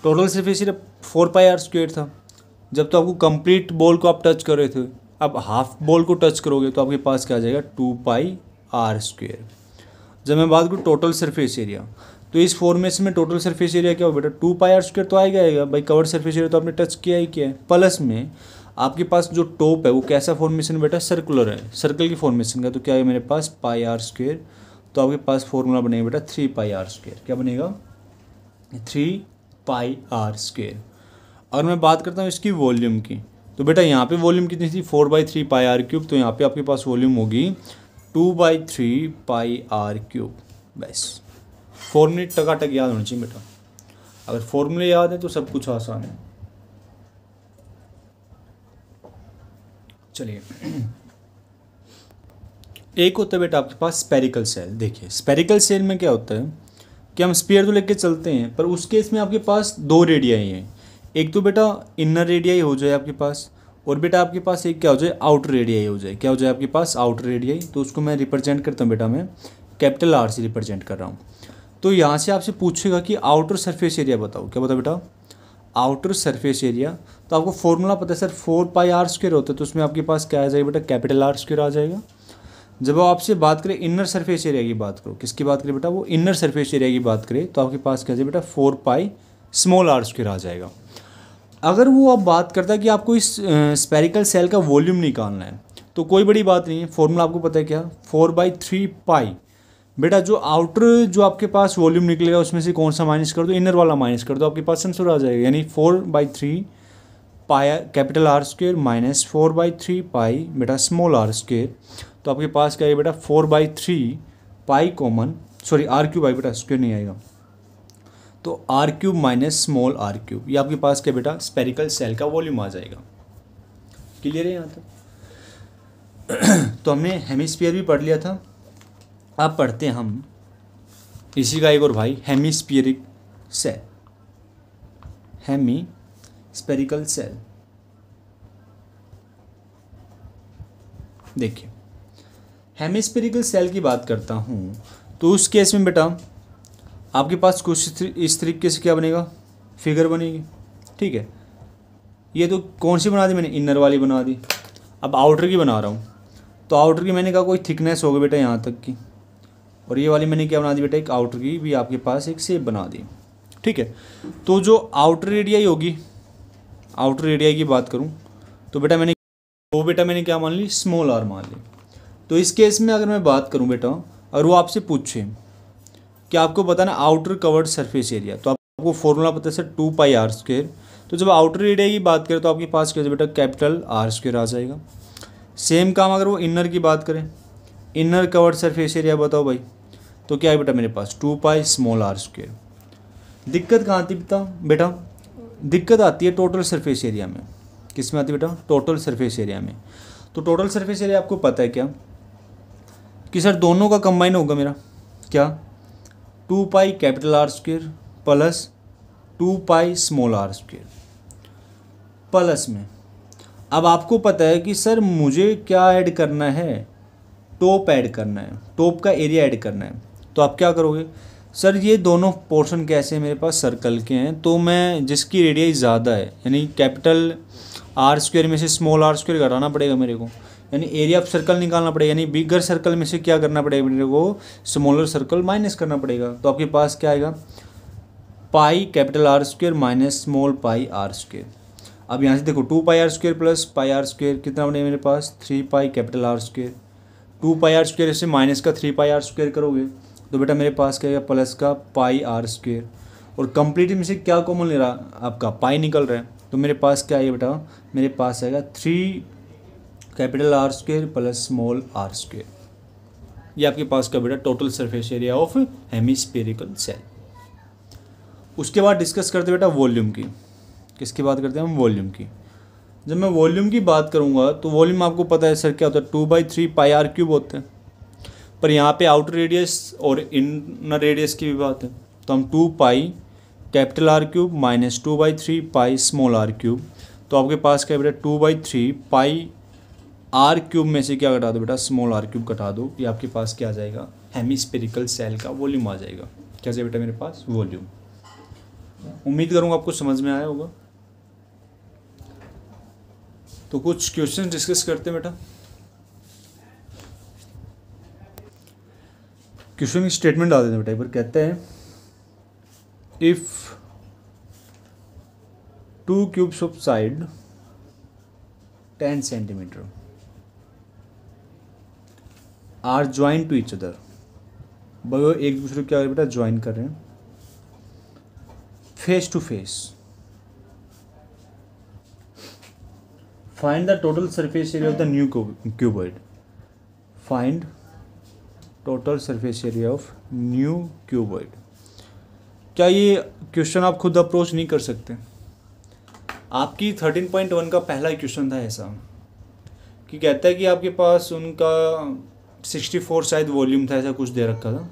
total surface area 4 pi are square था जब तो आपको कंप्लीट बॉल को आप टच कर रहे थे। अब हाफ बॉल को टच करोगे तो आपके पास क्या आ जाएगा 2 पाई आर स्क्वायर। जब मैं बात करूँ टोटल सरफेस एरिया, तो इस फॉर्मेशन में टोटल सरफेस एरिया क्या होगा बेटा 2 पाई आर स्क्वायर तो आएगा भाई, कवर्ड सरफेस एरिया तो आपने टच किया ही किया है। प्लस में आपके पास जो टॉप है वो कैसा फॉर्मेशन बेटा, सर्कुलर है, सर्कल की फॉर्मेशन का, तो क्या है मेरे पास पाई आर स्क्वायर। तो आपके पास फॉर्मूला बनेगा बेटा 3 पाई आर स्क्वायर। क्या बनेगा 3 पाई आर स्क्वायर। अगर मैं बात करता हूँ इसकी वॉल्यूम की, तो बेटा यहाँ पे वॉल्यूम कितनी थी 4/3 पाई आर क्यूब, तो यहाँ पे आपके पास वॉल्यूम होगी 2/3 पाई आर क्यूब। बस फॉर्मूले टकाटक याद होना चाहिए बेटा, अगर फॉर्मूले याद है तो सब कुछ आसान है। चलिए एक होता है बेटा आपके पास स्पेरिकल सेल। देखिए स्पेरिकल सेल में क्या होता है कि हम स्पीयर तो लेके चलते हैं, पर उस केस में आपके पास दो रेडियाई हैं, एक तो बेटा इनर रेडियाई हो जाए आपके पास, और बेटा आपके पास एक क्या हो जाए आउटर रेडियाई हो जाए। क्या हो जाए आपके पास आउटर रेडियाई, तो उसको मैं रिप्रेजेंट करता हूँ बेटा, मैं कैपिटल आर से रिप्रेजेंट कर रहा हूँ। तो यहाँ से आपसे पूछेगा कि आउटर सरफेस एरिया बताओ, क्या बताओ बेटा आउटर सरफेस एरिया, तो आपको फॉर्मूला पता है सर 4 पाई आर स्क्वायर होता है, तो उसमें आपके पास क्या आ जाएगा बेटा कैपिटल आर स्क्वायर आ जाएगा। जब आपसे बात करें इनर सरफेस एरिया की बात करो, किसकी बात करें बेटा, वो इनर सरफेस एरिया की बात करें, तो आपके पास क्या जाए बेटा 4 पाई स्मॉल आर स्क्वायर आ जाएगा। अगर वो आप बात करता है कि आपको इस स्पेरिकल सेल का वॉल्यूम निकालना है, तो कोई बड़ी बात नहीं है, फॉर्मूला आपको पता है क्या 4/3 पाई। बेटा जो आउटर जो आपके पास वॉल्यूम निकलेगा उसमें से कौन सा माइनस कर दो, इनर वाला माइनस कर दो, आपके पास आंसर आ जाएगा, यानी 4/3 pi capital R square minus 4/3 पाई बेटा स्मॉल आर स्क्वायर। तो आपके पास क्या है बेटा 4/3 pi common, sorry R cube आई बेटा, स्क्वायर नहीं आएगा, तो R cube minus small R cube, ये आपके पास क्या बेटा स्पेरिकल सेल का वॉल्यूम आ जाएगा। क्लियर है यहाँ तक? तो हमने हेमिस्फीयर भी पढ़ लिया था, अब पढ़ते हैं हम इसी का एक और भाई हेमिस्फीरिक सेल, हेमिस्फेरिकल सेल। देखिए हेमिस्फेरिकल सेल की बात करता हूँ, तो उस केस में बेटा आपके पास कुछ इस तरीके से क्या बनेगा, फिगर बनेगी। ठीक है, ये तो कौन सी बना दी मैंने, इनर वाली बना दी। अब आउटर की बना रहा हूँ, तो आउटर की मैंने कहा कोई थिकनेस होगी बेटा यहाँ तक की, और ये वाली मैंने क्या बना दी बेटा, एक आउटर की भी आपके पास एक शेप बना दी। ठीक है, तो जो आउटर रेडियाई होगी, आउटर रेडियाई की बात करूँ तो बेटा मैंने क्या मान ली, स्मॉल आर मान ली। तो इस केस में अगर मैं बात करूँ बेटा, और वो आपसे पूछे कि आपको पता ना आउटर कवर्ड सरफेस एरिया, तो आपको फॉर्मूला पता है सर 2πr²। तो जब आउटर एरिया की बात करें तो आपके पास क्या बेटा, कैपिटल R² आ जाएगा। सेम काम अगर वो इनर की बात करें, इनर कवर्ड सरफेस एरिया बताओ भाई, तो क्या है बेटा मेरे पास 2πr²। दिक्कत कहाँ आती बेटा, दिक्कत आती है टोटल सरफेस एरिया में। किस में आती है बेटा, टोटल सरफेस एरिया में। तो टोटल सरफेस एरिया आपको पता है क्या, कि सर दोनों का कंबाइन होगा मेरा क्या, 2πR² प्लस 2πr²। प्लस में अब आपको पता है कि सर मुझे क्या ऐड करना है, टॉप ऐड करना है, टॉप का एरिया ऐड करना है। तो आप क्या करोगे, सर ये दोनों पोर्शन कैसे हैं मेरे पास, सर्कल के हैं, तो मैं जिसकी रेडियस ज़्यादा है यानी कैपिटल R² में से स्मॉल R² घटाना पड़ेगा मेरे को, यानी एरिया ऑफ सर्कल निकालना पड़ेगा, यानी बिगर सर्कल में से क्या करना पड़ेगा मेरे को, स्मॉलर सर्कल माइनस करना पड़ेगा। तो आपके पास क्या आएगा, pi capital R² minus small pi R²। अब यहाँ से देखो 2πr² प्लस πr² कितना बनेगा मेरे पास, 3π कैपिटल R²। 2πr² से माइनस का 3πr² करोगे तो बेटा मेरे पास क्या आएगा, प्लस का πr²। और कंप्लीट में से क्या कॉमन ले रहा, आपका पाई निकल रहा है, तो मेरे पास क्या आएगा बेटा, मेरे पास आएगा 3 capital R² plus small R²। ये आपके पास का बेटा total surface area of hemispherical shell. उसके बाद डिस्कस करते बेटा वॉल्यूम की। किसकी बात करते हैं हम, वॉल्यूम की। जब मैं वॉल्यूम की बात करूँगा तो वॉल्यूम आपको पता है सर क्या होता है, 2/3πr³ होते हैं, पर यहाँ पे आउटर रेडियस और इनर रेडियस की भी बात है, तो हम 2π capital R³ minus 2/3π small R³। तो आपके पास क्या है बेटा, 2/3πr³ में से क्या घटा दो बेटा, स्मॉल R³ घटा दो, ये आपके पास क्या आ जाएगा, हेमिस्फेरिकल सेल का वॉल्यूम आ जाएगा। क्या है बेटा मेरे पास, वॉल्यूम। उम्मीद करूँगा आपको समझ में आया होगा। तो कुछ क्वेश्चन डिस्कस करते हैं बेटा। क्वेश्चन की स्टेटमेंट डाल देते हैं बेटा एक बार। कहते हैं if 2 cubes of side 10 centimetre are join to each other, वो एक दूसरे को क्या बेटा ज्वाइन कर रहे हैं, face to face. Find the total surface area of the new cuboid. Find total surface area of new cuboid. क्या ये क्वेश्चन आप खुद अप्रोच नहीं कर सकते? आपकी 13.1 का पहला क्वेश्चन था ऐसा कि कहता है कि आपके पास उनका 64 शायद वॉल्यूम था, ऐसा कुछ दे रखा था,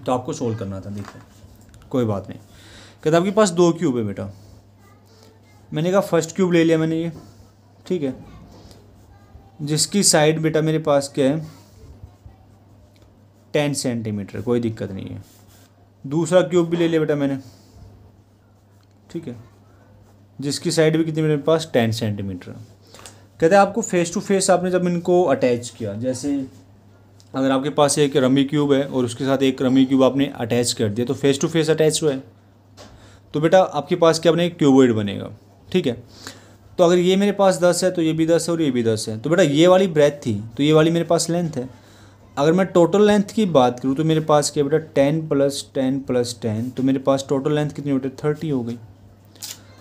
तो आपको सोल्व करना था। देखो कोई बात नहीं। कहता आपके पास 2 क्यूब है बेटा, मैंने कहा फर्स्ट क्यूब ले लिया मैंने ये, ठीक है, जिसकी साइड बेटा मेरे पास क्या है 10 सेंटीमीटर, कोई दिक्कत नहीं है। दूसरा क्यूब भी ले लिया बेटा मैंने, ठीक है, जिसकी साइड भी कितनी मेरे पास 10 सेंटीमीटर। कहते हैं आपको फेस टू फेस आपने जब इनको अटैच किया, जैसे अगर आपके पास एक रमी क्यूब है और उसके साथ एक रमी क्यूब आपने अटैच कर दिया तो फेस टू फेस अटैच हुआ है, तो बेटा आपके पास क्या बनेगा, क्यूबॉइड बनेगा। ठीक है, तो अगर ये मेरे पास 10 है तो ये भी 10 है और ये भी 10 है, तो बेटा ये वाली ब्रेथ थी तो ये वाली मेरे पास लेंथ है। अगर मैं टोटल लेंथ की बात करूँ तो मेरे पास क्या बेटा 10 + 10 + 10, तो मेरे पास टोटल लेंथ कितनी बेटा 30 हो गई।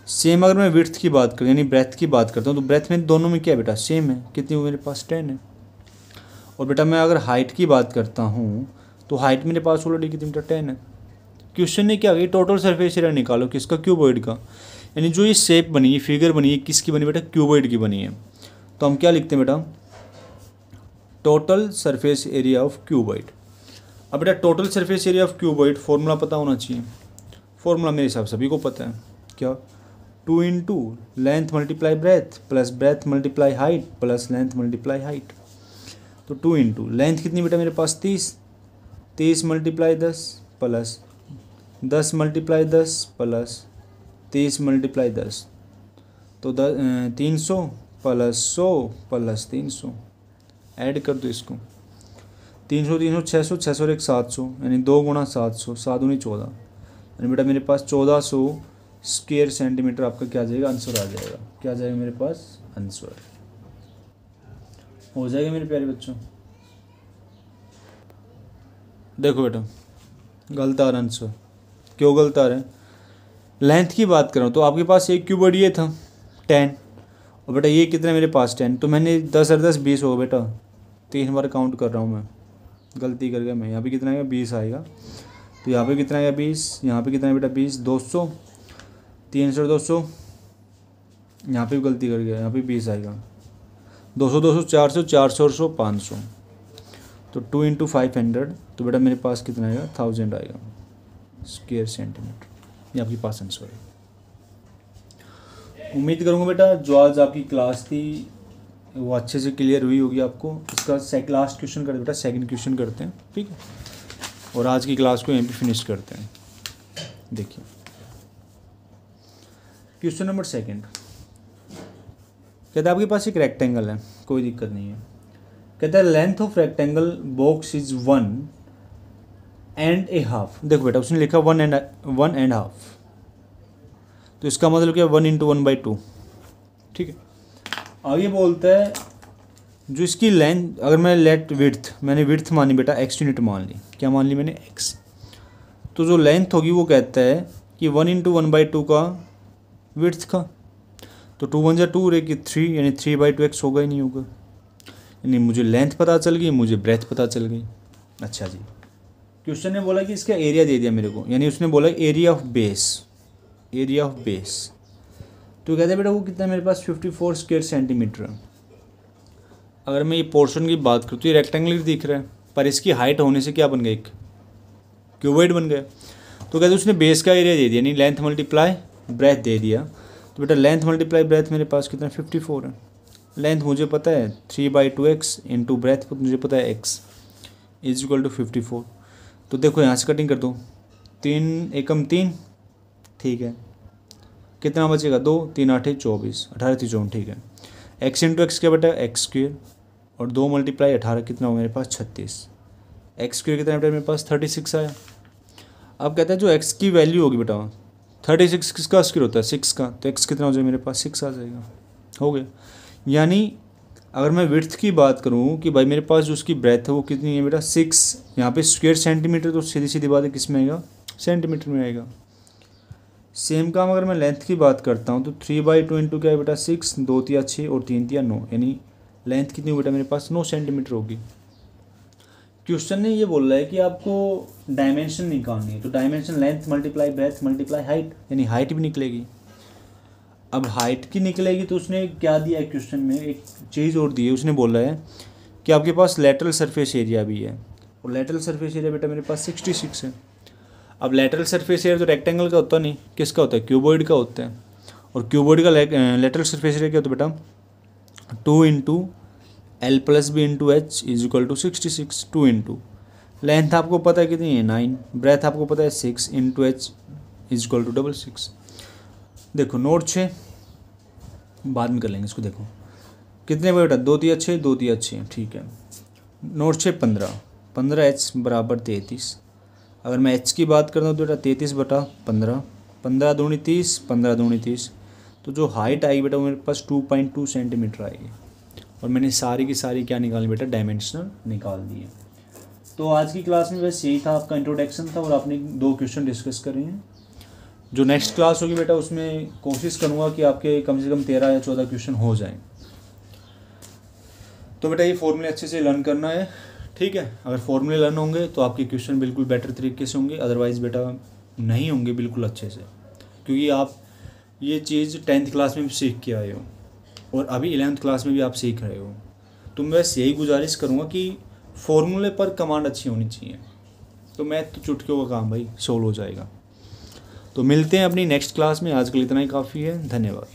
सेम अगर मैं विड्थ की बात करूँ यानी ब्रेथ की बात करता हूँ तो ब्रेथ में दोनों में क्या बेटा सेम है, कितनी हो मेरे पास 10 है। और बेटा मैं अगर हाइट की बात करता हूँ तो हाइट मेरे पास ऑलरेडी कितनी बेटा 10 है। क्वेश्चन ने क्या किया, टोटल सरफेस एरिया निकालो किसका, क्यूबॉइड का। यानी जो ये शेप बनी है, फिगर बनी है, किसकी बनी बेटा, क्यूबॉइड की बनी है। तो हम क्या लिखते हैं बेटा, total surface area of cuboid. अब बेटा total surface area of cuboid formula पता होना चाहिए। फॉर्मूला मेरे हिसाब से सभी को पता है, क्या, 2 × length × breadth plus breadth × height plus length × height. तो 2 × लेंथ कितनी बेटा मेरे पास 30, 30 × 10 प्लस 10 × 10 प्लस 30 × 10, तो 300 प्लस 100 प्लस 300 ऐड कर दो इसको। 300 300 600 600 और 1 700 यानी 2 गुणा 700 7 दूनी 14 यानी बेटा मेरे पास 1400 स्क्वायर सेंटीमीटर आपका क्या आ जाएगा, आंसर आ जाएगा। क्या आ जाएगा मेरे पास, आंसर हो जाएगा मेरे प्यारे बच्चों। देखो बेटा गलत आ रहा आंसर, क्यों गलत आ रहा है, लेंथ की बात कर रहा हूँ तो आपके पास एक क्यूबॉइड ये था 10 और बेटा ये कितना है मेरे पास 10, तो मैंने 10 और 10 20 होगा बेटा, 3 बार काउंट कर रहा हूँ मैं, गलती कर गया मैं। यहाँ पे कितना आएगा 20 आएगा, तो यहाँ पे कितना आएगा 20, यहाँ पे कितना है बेटा 20, 200 300 200, यहाँ पे भी गलती कर गया, यहाँ पे 20 आएगा, 200 200 400 400 और 100 500, तो 2 इंटू 500, तो बेटा मेरे पास कितना आएगा 1000 आएगा स्क्वायर सेंटीमीटर। ये आपके पास आंसर है। उम्मीद करूँगा बेटा जो आज आपकी क्लास थी वो अच्छे से क्लियर हुई होगी आपको। इसका लास्ट क्वेश्चन करते बेटा, सेकंड क्वेश्चन करते हैं, ठीक है, और आज की क्लास को यहीं पे फिनिश करते हैं। देखिए क्वेश्चन नंबर सेकंड कहता है आपके पास एक रेक्टेंगल है, कोई दिक्कत नहीं है। कहता है length of rectangle box is 1.5। देखो बेटा उसने लिखा 1.5, तो इसका मतलब क्या 1 × 1/2, ठीक है। आगे बोलता है जो इसकी लेंथ, अगर मैं मैंने विड्थ मानी बेटा x यूनिट मान ली, क्या मान ली मैंने x, तो जो लेंथ होगी वो कहता है कि 1 × 1/2 का विड्थ का, तो 2 1 2 रहेगी 3 यानी 3/2x होगा ही नहीं होगा, यानी मुझे लेंथ पता चल गई, मुझे ब्रेथ पता चल गई। अच्छा जी, क्वेश्चन ने बोला कि इसका एरिया दे दिया मेरे को, यानी उसने बोला एरिया ऑफ बेस, तो कहते हैं बेटा वो कितना मेरे पास 54 स्क्वायर सेंटीमीटर। अगर मैं ये पोर्शन की बात करूँ तो ये रेक्टेंगुलर दिख रहा है, पर इसकी हाइट होने से क्या बन गया, एक क्यूबॉइड बन गया। तो कहते हैं उसने बेस का एरिया दे दिया, यानी लेंथ मल्टीप्लाई ब्रेथ दे दिया, तो बेटा लेंथ मल्टीप्लाई ब्रेथ मेरे पास कितना 54 है। लेंथ मुझे पता है 3/2x इंटू ब्रेथ मुझे पता है x इज इक्वल टू 54। तो देखो यहाँ से कटिंग कर दो, 3 एकम 3, ठीक है, कितना बचेगा 2 3 8 24 18 54, ठीक है। x इंटू एक्स क्या बेटा एक्स स्क्वेयर, और 2 मल्टीप्लाई 18 कितना हो मेरे पास 36, एक्स स्क्वेयर कितना बेटा मेरे पास 36 आया। अब कहता है जो x की वैल्यू होगी बेटा 36 किसका स्क्वेयर होता है 6 का, तो x कितना हो जाएगा मेरे पास 6 आ जाएगा, हो गया। यानी अगर मैं विड्थ की बात करूं कि भाई मेरे पास जो उसकी ब्रेथ है वो कितनी है बेटा 6, यहाँ पे स्क्वायर सेंटीमीटर, तो सीधी सीधी बात है किस में आएगा, सेंटीमीटर में आएगा। सेम काम अगर मैं लेंथ की बात करता हूँ तो 3/2 इंटू क्या है बेटा 6, 2 × 6 और 3 × 9, यानी लेंथ कितनी बेटा मेरे पास 9 सेंटीमीटर होगी। क्वेश्चन ने ये बोला है कि आपको डायमेंशन निकालनी है, तो dimension length multiply breath multiply height, यानी हाइट भी निकलेगी। अब हाइट की निकलेगी तो उसने क्या दिया है क्वेश्चन में, एक चीज़ और दी है, उसने बोला है कि आपके पास लेटरल सरफेस एरिया भी है, और लेटरल सरफेस एरिया बेटा मेरे पास 66 है। अब लेटरल सरफेस एरिया तो रेक्टेंगल का होता नहीं, किसका होता है, क्यूबॉइड का होता है, और क्यूबॉइड का लेटरल सरफेस एरिया क्या होता है बेटा 2 into L + B into H is equal to 66, 2 into length आपको पता है कितनी है 9, ब्रेथ आपको पता है 6 into H is equal to 66। देखो नोट 6 बाद में कर लेंगे इसको, देखो कितने बेटा 2 × 6 2 × 6, ठीक है। नोट 6 15 H बराबर 33। अगर मैं H की बात करता हूँ तो बेटा 33/15, 15 दूनी 30, 15 दूनी 30, तो जो हाइट आएगी बेटा वो मेरे पास 2.2 सेंटीमीटर आएगी, और मैंने सारी की सारी क्या निकाली बेटा डायमेंशनल निकाल दिए। तो आज की क्लास में बस यही था, आपका इंट्रोडक्शन था, और आपने 2 क्वेश्चन डिस्कस करे हैं। जो नेक्स्ट क्लास होगी बेटा उसमें कोशिश करूँगा कि आपके कम से कम 13 या 14 क्वेश्चन हो जाएं। तो बेटा ये फॉर्मूले अच्छे से लर्न करना है, ठीक है। अगर फॉर्मूले लर्न होंगे तो आपके क्वेश्चन बिल्कुल बेटर तरीके से होंगे, अदरवाइज़ बेटा नहीं होंगे बिल्कुल अच्छे से, क्योंकि आप ये चीज़ 10th क्लास में भी सीख के आए हो और अभी 11th क्लास में भी आप सीख रहे हो। तो मैं बस यही गुजारिश करूँगा कि फॉर्मूले पर कमांड अच्छी होनी चाहिए, तो मैथ तो चुटकियों का काम भाई, सोल्व हो जाएगा। तो मिलते हैं अपनी नेक्स्ट क्लास में, आज के लिए इतना ही काफ़ी है, धन्यवाद।